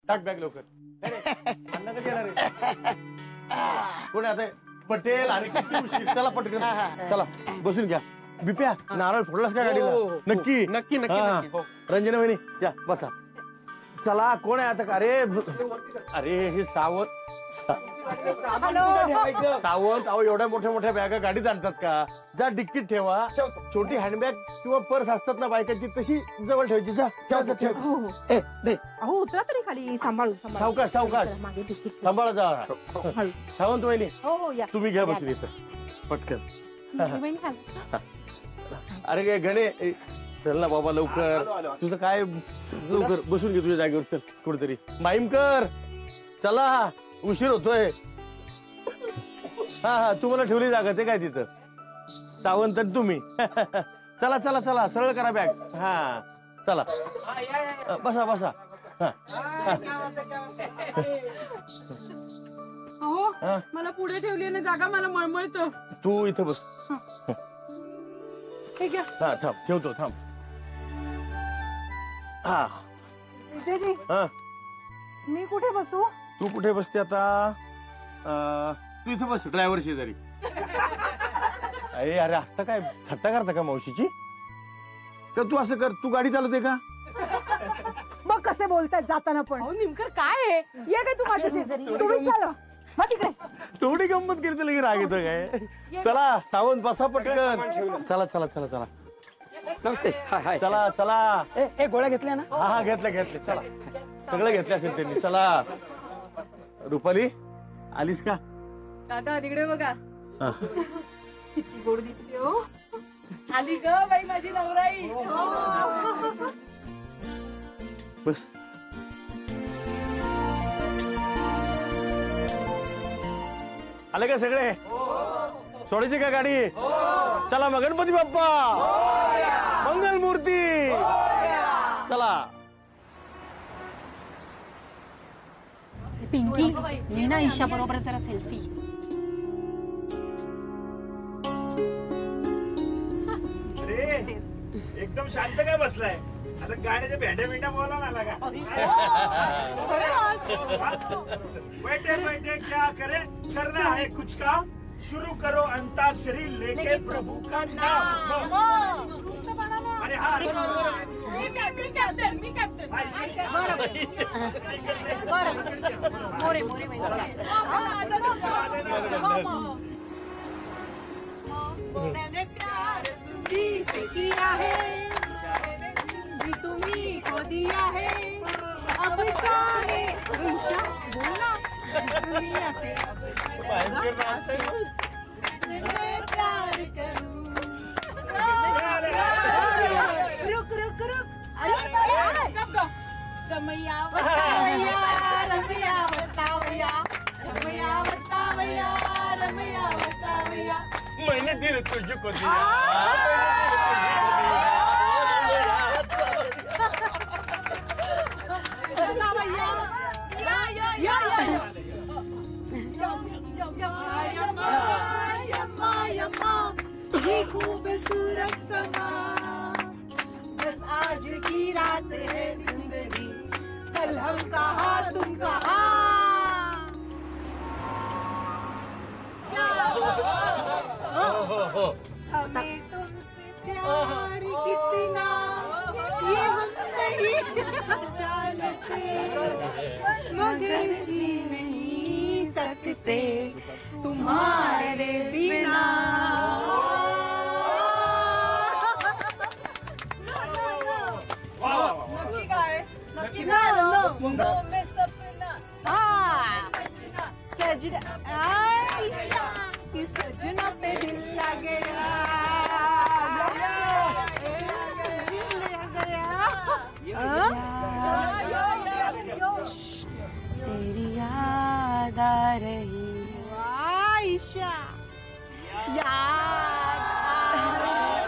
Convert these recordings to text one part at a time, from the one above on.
टाक बॅग लवकर. अण्णा कधी येणार आहे? कोण आता पटेल आणि किती उशीर. चला पटकन चला बसून घ्या. बिप्या नारळ फोडलास का गाडीला? नक्की नक्की नक्की. रंजना वहिनी या बसा. चला कोण आहे आता? अरे हे सावंत सावंत अहो एवढ्या मोठ्या मोठ्या बॅगा गाडीत आणतात का? जा डिक्कीत ठेवा. छोटी हँडबॅग किंवा पर्स असतात ना बायकांची तशी जवळ ठेवायची. जा ठेवा. उतरा तरी खाली. सांभाळू सावकाश सावकाश सांभाळा. जा सावंत वहिनी तुम्ही घ्या बसून इथं पटकन. अरे काय गणे चल ना बाबा लवकर. तुझं काय लवकर बसून घे तुझ्या जागेवर. चल कुठेतरी. माईमकर चला उशीर होतोय. हा तुम्हाला ठेवली जागा ते काय तिथं. सावंत तुम्ही चला चला चला सरळ करा बॅग. हा चला बसा बसा. मला पुढे ठेवली ना जागा. मला मळमळतं. तू इथं बस. हा थांब ठेवतो थांब. हा मी कुठे बसू? तू कुठे बसते आता? तू इथं बस ड्रायव्हर शेजारी. अरे असता काय थट्टा करता का मावशीची? का तू असं कर. तू गाडी चालवते का? मग कसे बोलतायत जाताना पण. नेमकं काय आहे? ये काय तू माझ्या शेजारी. तुम्ही चालवा तिकडे. थोडी गंमत केली लगे राग येतो काय? चला सावंत बसा पटकन. चला चला चला चला. नमस्ते. चला चला. गोळ्या घेतल्या ना? हा घेतल्या घेतल्या. चला सगळं घेतलं असेल त्यांनी. चला रुपाली आलीस का? काका तिकडे बघा. किती गोड दिसते हो. आली ग बाई माझी नवराई. बस आले का सगळे? सोडायची का गाडी? चला मग गणपती बाप्पा मंगल मूर्ती. चला. पिंकी मी ना ईशा बरोबर जरा सेल्फी. अरे एकदम शांत काय बसलाय? आता गाण्याच्या भेंड्या बिंड्या बोला ना लागा. बैठे बैठे क्या करे करना है कुछ काम. शुरू करो अंताक्षरी लेके प्रभु का नाम. अरे हा मी कॅप्टन. मोरे मोरे मैंने प्यार तुझी से किया है. जी तुम्ही को दिया है. अब चाहे ईशा बोला दुनिया से मैं प्यार करूं. रुक रुक रुक. रमैया वस्तावया रमैया वस्तावया रमैया वस्तावया रमैया वस्तावया. मैंने दिल तुझको दिया. खूबसूरत समा बस आज की रात है जिंदगी. कल हम कहा तुम कहा. हमें तुमसे प्यार कितना ये हम नहीं जानते. मगर जी नहीं सकते तुम्हारे बिना. में सपना सजना आयशा की सजना पे दिल लग गया. तेरी याद आ रही आयशा. याद आ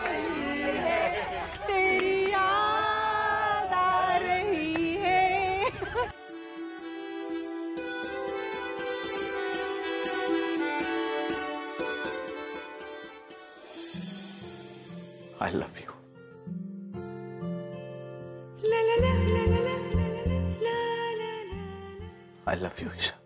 रही है. तेरी याद आ रही है. I love you. La la la la la la la la la. I love you Isha.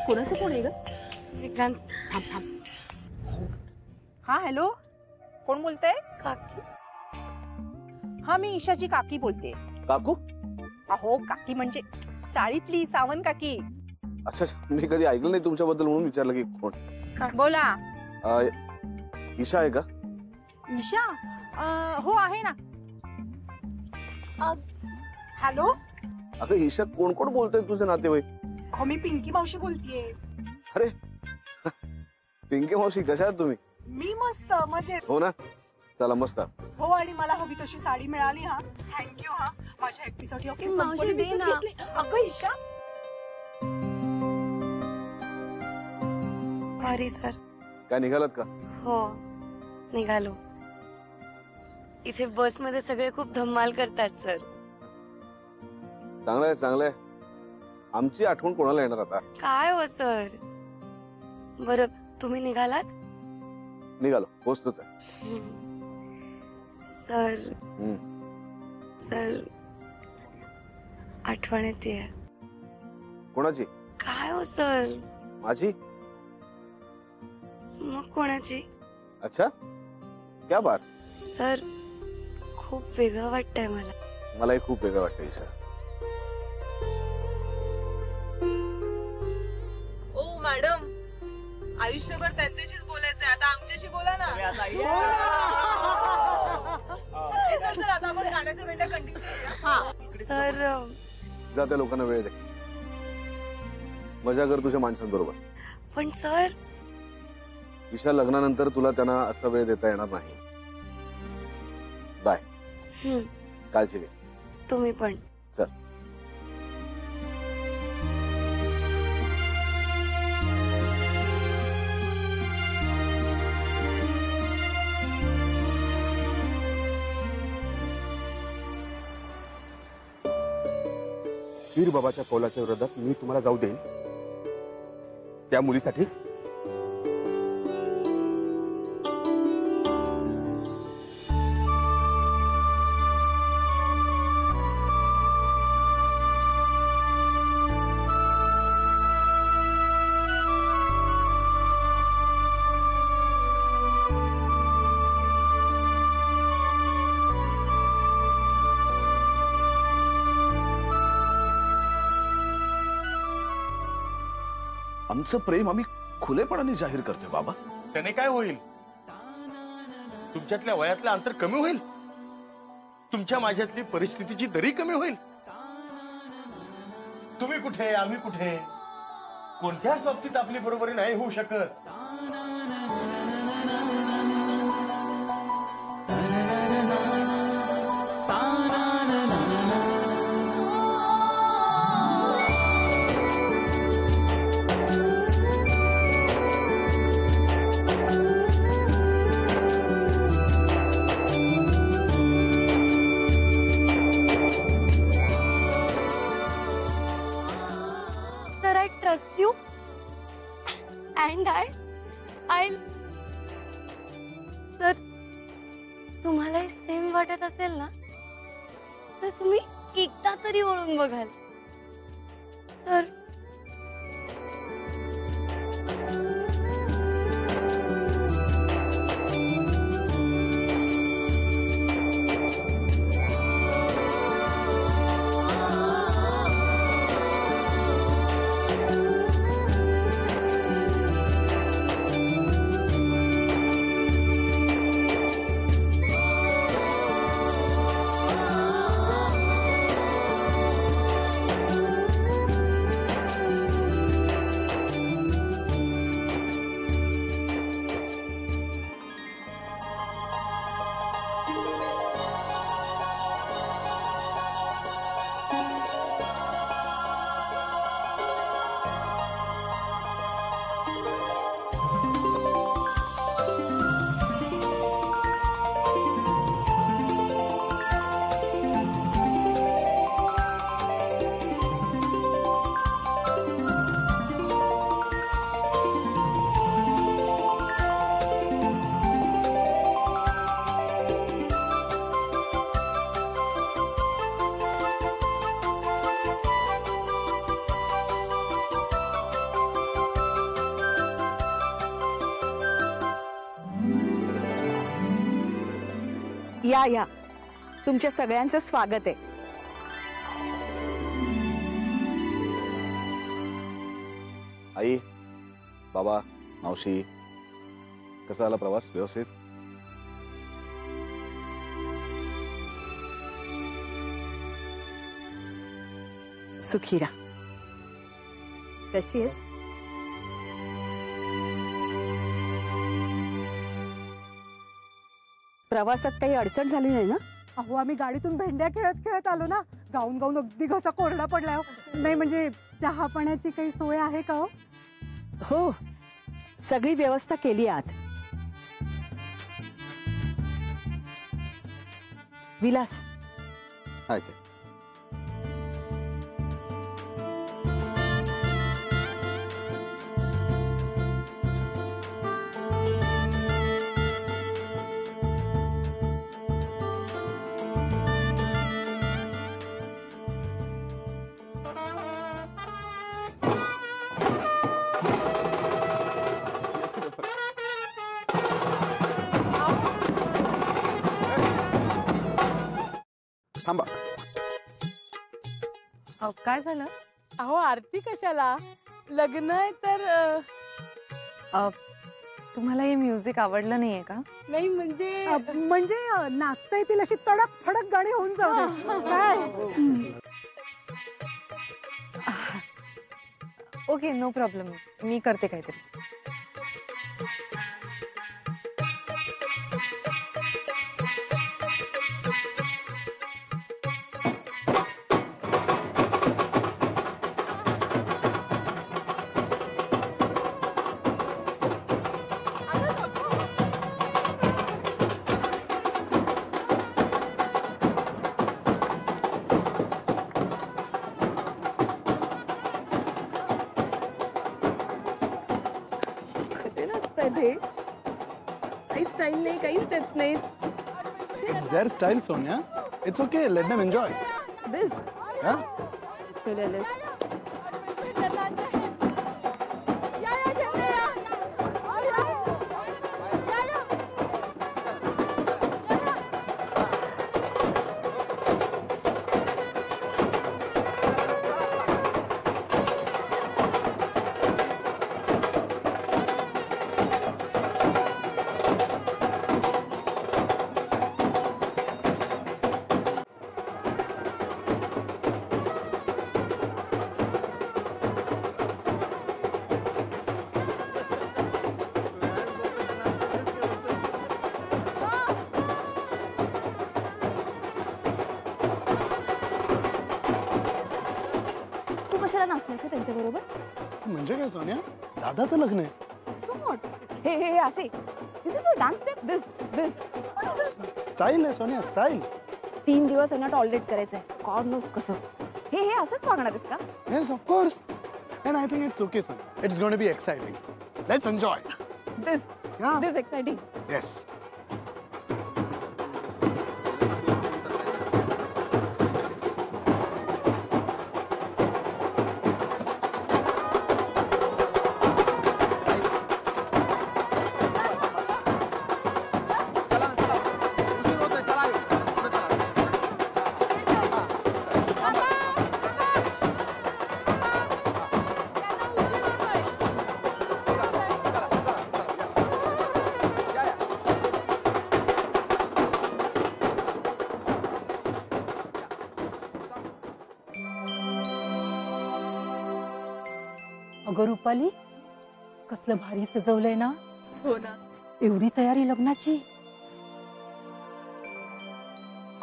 कोणाचा फोन आहे ग? विक्रांत थांब थांब. हा हॅलो, कोण बोलतंय? काकी हा मी ईशाची काकी बोलते. काकू? अहो काकी म्हणजे चाळीतली सावंत काकी. अच्छा, मी कधी ऐकलं नाही तुमच्याबद्दल म्हणून विचारलं की कोण. बोला. ईशा आहे का? ईशा? हो आहे ना. हॅलो. अगं ईशा, कोण कोण बोलतोय तुझे नातेवाईक? हो मी पिंकी मावशी बोलतीये. अरे पिंकी मावशी, कशा आहात तुम्ही? मी मस्त मजेत. हो ना, चला मस्त. हो आणि मला हवी तशी साडी मिळाली. हा थँक्यू. हा माझ्या एकटीसाठी ती मावशी दे ना. अगं ईशा. Sorry sir. काय निघालात का? हो निघालो. इथे बस मध्ये सगळे खूप धमाल करतात सर. चांगलंय चांगलंय. आमची आठवण कोणाला येणार आता? काय हो सर. बरं तुम्ही निघालात? निघालो, पोचतोच आहे. सर सर आठवण येते. कोणाची? काय हो सर. माझी? मग कोणाची? अच्छा, क्या बात. सर खूप वेगळं वाटतंय मला. मलाही खूप वेगळं वाटतं ईशा. ओ मॅडम, आयुष्यभर त्यांच्याशीच बोलायचंय, आता आमच्याशी बोला ना. चल चल, आता आपण गाण्याचा मिनिट कंटिन्यू करूया. सर जा, त्या लोकांना वेळ दे. मजा कर तुझ्या माणसांबरोबर. पण सर ईशा, लग्नानंतर तुला त्यांना असा वेळ देता येणार नाही. बाय. काळजी घे. तुम्ही पण. चल. वीर बाबाच्या कौलाच्या विरोधात मी तुम्हाला जाऊ देईन त्या मुलीसाठी. आमचं प्रेम आम्ही खुलेपणाने जाहीर करतोय बाबा. त्याने काय होईल? तुमच्यातल्या वयातलं अंतर कमी होईल. तुमच्या माझ्यातली परिस्थितीची दरी कमी होईल. तुम्ही कुठे, आम्ही कुठे, कोणत्याच बाबतीत आपली बरोबरी नाही होऊ शकत. trust you and I'll sir तुम्हाला सेम वाटत असेल ना तर तुम्ही एकदा तरी वळून बघाल तर या या, तुमच्या सगळ्यांचं स्वागत आहे. आई, बाबा, मावशी, कसा आला प्रवास? व्यवस्थित? सुखीरा, कशी आहेस? प्रवासात काही अडचण झाली नाही ना? अहो, आम्ही गाडीतून भेंड्या खेळत खेळत आलो ना. गाऊन गाऊन अगदी घसा कोरडा पडलाय हो. नाही म्हणजे चहा पाण्याची काही सोय आहे का हो? हो, सगळी व्यवस्था केली आत. Vilas, hi sir. थांबा. काय झालं? अहो, आरती कशाला? लग्न आहे तर तुम्हाला हे म्युझिक आवडलं नाहीये का? नाही म्हणजे नाचता येतील अशी तडक फडक गाणी होऊन जाऊ दे. काय? Okay, no problem. मी करते काहीतरी. काही स्टाईल नाही, काही स्टेप्स नाही. It's their style, Sonia. It's okay. Let them enjoy. This. Yeah. त्यांच्या बरोबर म्हणजे काय सोनिया? दादाचं लग्न आहे. हे असे. This is a dance step. This style आहे सोनिया, स्टाईल. 3 दिवस यांना टॉलरेट करायचंय. गॉड नोस कसं. हे असंच वागणार आहेत का? Yes, of course. And I think it's okay, Sonia. It's going to be exciting. Let's enjoy. This exciting. Yes. अगं रुपाली, कसलं भारी सजवलंय ना. हो ना. एवढी तयारी लग्नाची.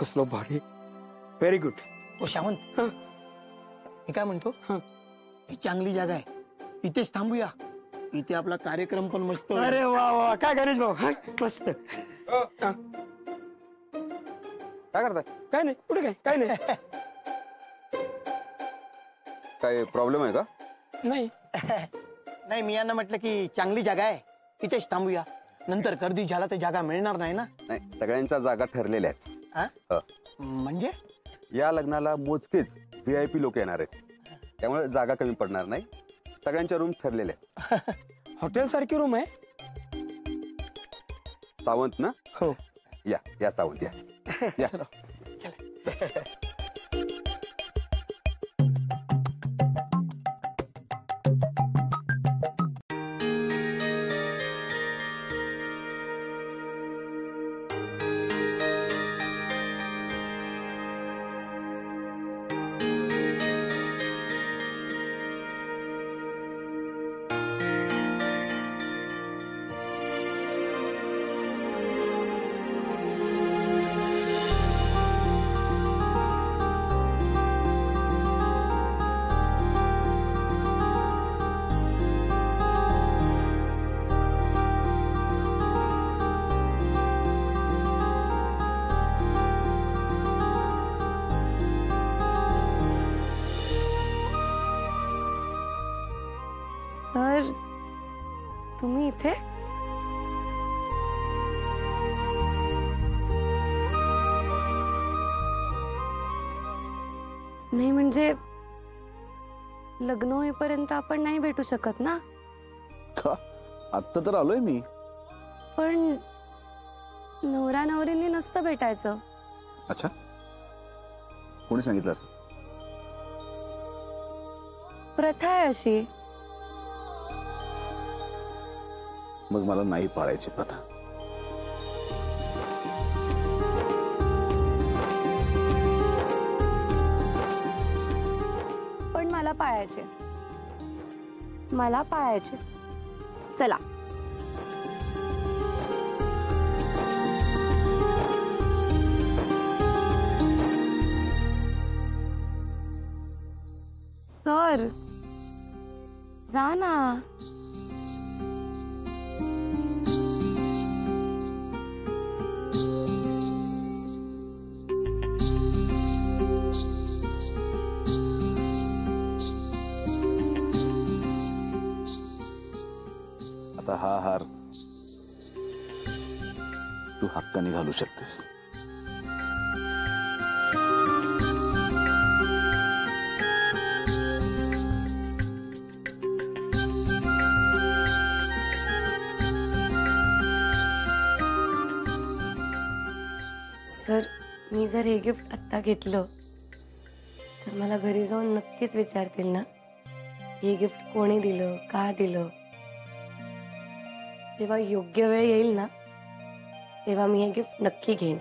कसलं भारी. Very good. ओ सावंत, मी काय म्हणतो, ही चांगली जागा आहे, इथेच थांबूया. इथे आपला कार्यक्रम पण मस्त. अरे वा वा, काय गणेश भाऊ, मस्त. काय करताय? काय नाही, कुठे काय नाही. काय प्रॉब्लेम आहे का? नाही नाही, मी यांना म्हटलं की चांगली जागा आहे, इथेच थांबूया. नंतर गर्दी झाला तर जागा मिळणार नाही ना. नाही, सगळ्यांच्या जागा ठरलेल्या आहेत. म्हणजे या लग्नाला मोजकेच VIP लोक येणार आहेत, त्यामुळे जागा कमी पडणार नाही. सगळ्यांच्या रूम ठरलेल्या आहेत. हॉटेल सारखी रूम आहे. सावंत ना? हो. या सावंत या. या. चलो सर तुम्ही इथे? नाही म्हणजे लग्न होईपर्यंत आपण नाही भेटू शकत ना. का आत्ता तर आलोय मी. पण नवरा नवरींनी नसतं भेटायचं. अच्छा, कोणी सांगितलं असं? प्रथा आहे अशी. मग मला नाही पाळायची प्रथा. पण मला पाळायचे. मला पाळायचे. चला. सर जा ना. आता हा हार तू हक्काने घालू शकतेस. सर मी जर हे गिफ्ट आत्ता घेतलं तर मला घरी जाऊन नक्कीच विचारतील ना हे गिफ्ट कोणी दिलं, का दिलं. जेव्हा योग्य वेळ येईल ना तेव्हा मी हे गिफ्ट नक्की घेईन.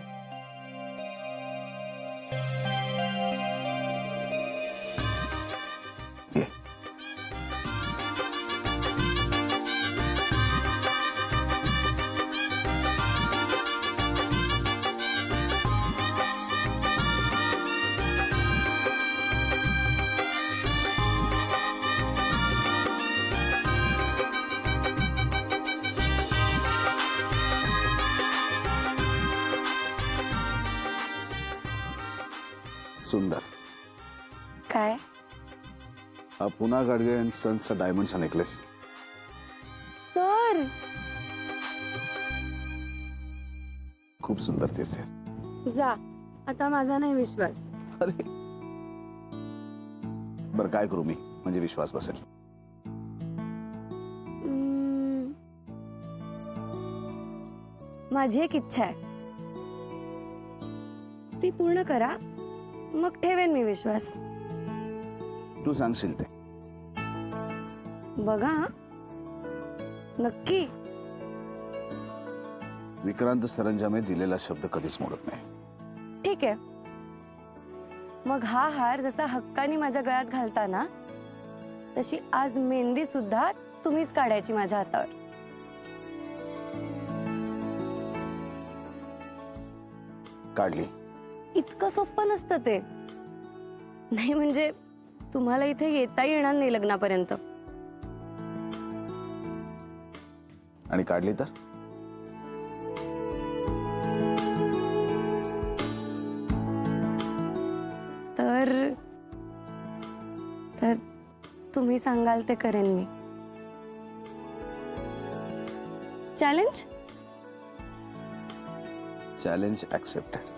सुंदर. काय? हा पुन्हा गाडगे अँड सन्सचा डायमंडचा नेकलेस. सर खूप सुंदर दिसते. जा. आता माझा नाही विश्वास. अरे बरं काय करू मी म्हणजे विश्वास बसेल? माझी एक इच्छा आहे ती पूर्ण करा मग ठेवेन मी विश्वास. तू सांगशील ते. बघा नक्की. विक्रांत सरंजामे दिलेला शब्द कधीच मोडत नाही. ठीक आहे. मग हा हार जसा हक्कानी माझ्या गळ्यात घालताना तशी आज मेहंदी सुद्धा तुम्हीच काढायची माझ्या हातावर. काढली. इतकं सोपं नसतं ते. नाही म्हणजे तुम्हाला इथे येता येणार नाही लग्नापर्यंत. आणि काढली तर तर तर तुम्ही सांगाल ते करेन मी. Challenge challenge accepted.